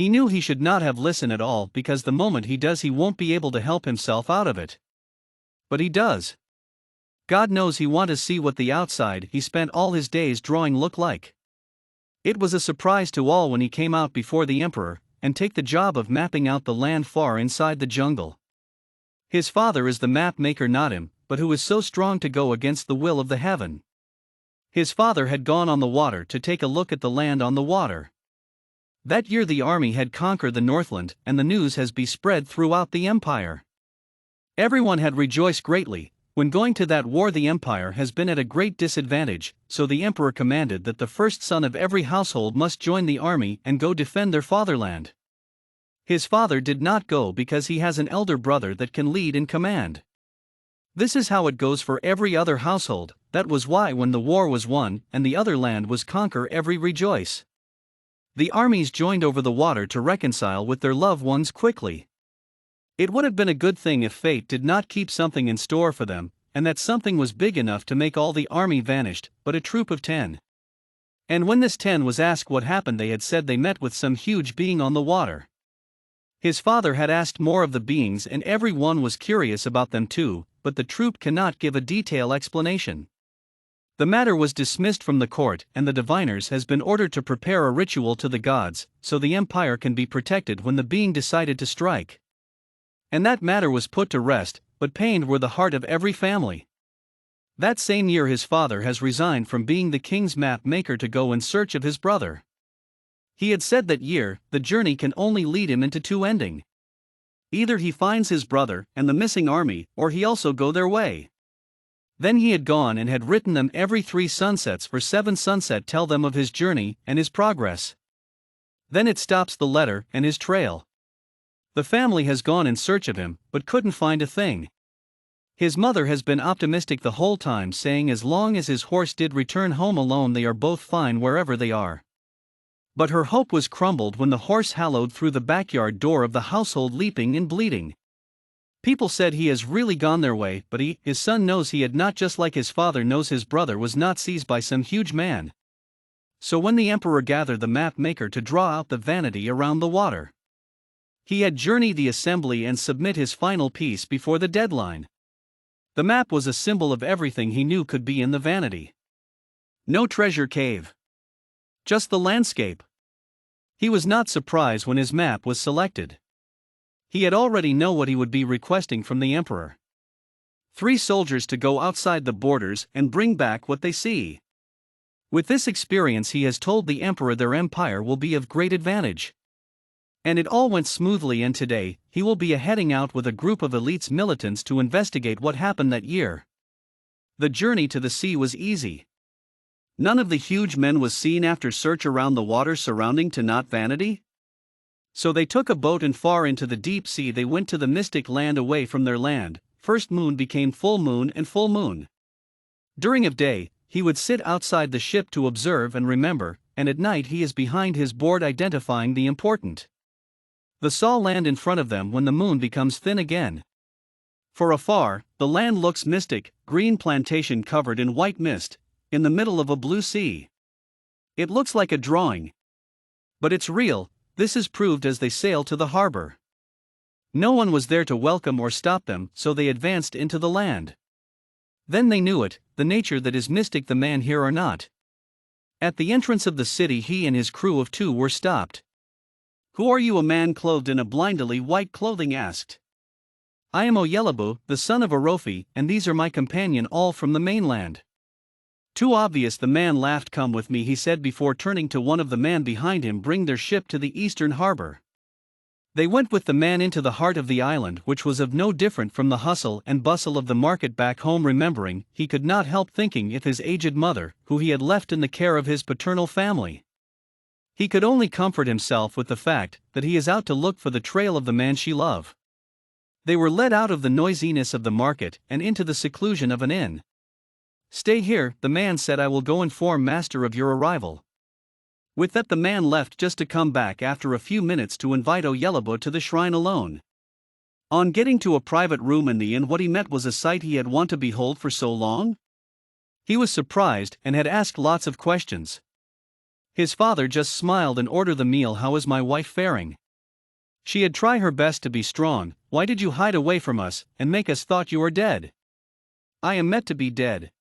He knew he should not have listened at all because the moment he does he won't be able to help himself out of it. But he does. God knows he wants to see what the outside he spent all his days drawing look like. It was a surprise to all when he came out before the emperor and take the job of mapping out the land far inside the jungle. His father is the map maker, not him, but who is so strong to go against the will of the heaven. His father had gone on the water to take a look at the land on the water. That year the army had conquered the Northland, and the news has been spread throughout the empire. Everyone had rejoiced greatly. When going to that war the empire has been at a great disadvantage, so the emperor commanded that the first son of every household must join the army and go defend their fatherland. His father did not go because he has an elder brother that can lead and command. This is how it goes for every other household. That was why when the war was won and the other land was conquered, every rejoice. The armies joined over the water to reconcile with their loved ones quickly. It would have been a good thing if fate did not keep something in store for them, and that something was big enough to make all the army vanished, but a troop of 10. And when this 10 was asked what happened, they had said they met with some huge being on the water. His father had asked more of the beings and every one was curious about them too, but the troop cannot give a detailed explanation. The matter was dismissed from the court and the diviners has been ordered to prepare a ritual to the gods, so the empire can be protected when the being decided to strike. And that matter was put to rest, but pained were the heart of every family. That same year his father has resigned from being the king's map maker to go in search of his brother. He had said that year, the journey can only lead him into two endings. Either he finds his brother and the missing army, or he also go their way. Then he had gone and had written them every 3 sunsets for 7 sunset tell them of his journey and his progress. Then it stops the letter and his trail. The family has gone in search of him, but couldn't find a thing. His mother has been optimistic the whole time, saying as long as his horse did return home alone they are both fine wherever they are. But her hope was crumbled when the horse hallowed through the backyard door of the household leaping and bleeding. People said he has really gone their way, but his son knows he had not, just like his father knows his brother was not seized by some huge man. So when the emperor gathered the map maker to draw out the vanity around the water, he had journey the assembly and submit his final piece before the deadline. The map was a symbol of everything he knew could be in the vanity. No treasure cave. Just the landscape. He was not surprised when his map was selected. He had already know what he would be requesting from the emperor. 3 soldiers to go outside the borders and bring back what they see. With this experience he has told the emperor their empire will be of great advantage. And it all went smoothly, and today, he will be heading out with a group of elites militants to investigate what happened that year. The journey to the sea was easy. None of the huge men was seen after search around the water surrounding to not vanity. So they took a boat and far into the deep sea they went to the mystic land away from their land. First moon became full moon and full moon. During of day, he would sit outside the ship to observe and remember, and at night he is behind his board identifying the important. The saw land in front of them when the moon becomes thin again. For afar, the land looks mystic, green plantation covered in white mist, in the middle of a blue sea. It looks like a drawing. But it's real. This is proved as they sail to the harbor. No one was there to welcome or stop them, so they advanced into the land. Then they knew it, the nature that is mystic, the man here or not. At the entrance of the city he and his crew of 2 were stopped. "Who are you?" a man clothed in a blindly white clothing asked. "I am Oyelabu, the son of Orofi, and these are my companion, all from the mainland." "Too obvious," the man laughed. "Come with me," he said before turning to one of the men behind him, "bring their ship to the eastern harbor." They went with the man into the heart of the island, which was of no different from the hustle and bustle of the market back home. Remembering, he could not help thinking of his aged mother, who he had left in the care of his paternal family. He could only comfort himself with the fact that he is out to look for the trail of the man she loved. They were led out of the noisiness of the market and into the seclusion of an inn. "Stay here," the man said. "I will go inform master of your arrival." With that the man left, just to come back after a few minutes to invite Oyelabu to the shrine alone. On getting to a private room in the inn, what he met was a sight he had wanted to behold for so long. He was surprised and had asked lots of questions. His father just smiled and ordered the meal. How is my wife faring? She had tried her best to be strong. Why did you hide away from us, and make us thought you were dead? I am meant to be dead.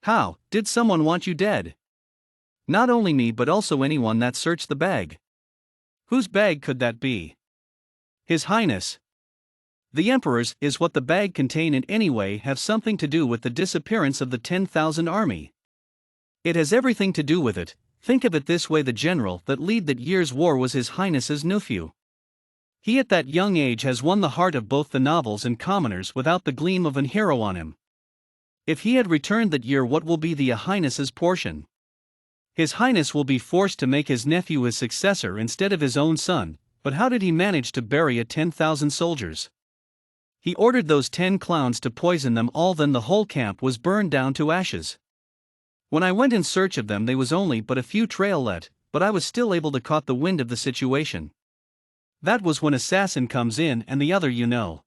How, did someone want you dead? Not only me but also anyone that searched the bag. Whose bag could that be? His Highness. The Emperor's. Is what the bag contain in any way have something to do with the disappearance of the 10,000 army? It has everything to do with it. Think of it this way: the general that lead that year's war was His Highness's nephew. He at that young age has won the heart of both the nobles and commoners without the gleam of an hero on him. If he had returned that year, what will be the Highness's portion? His Highness will be forced to make his nephew his successor instead of his own son. But how did he manage to bury a 10,000 soldiers? He ordered those 10 clowns to poison them all, then the whole camp was burned down to ashes. When I went in search of them, there was only but a few trail left, but I was still able to caught the wind of the situation. That was when assassin comes in and the other, you know.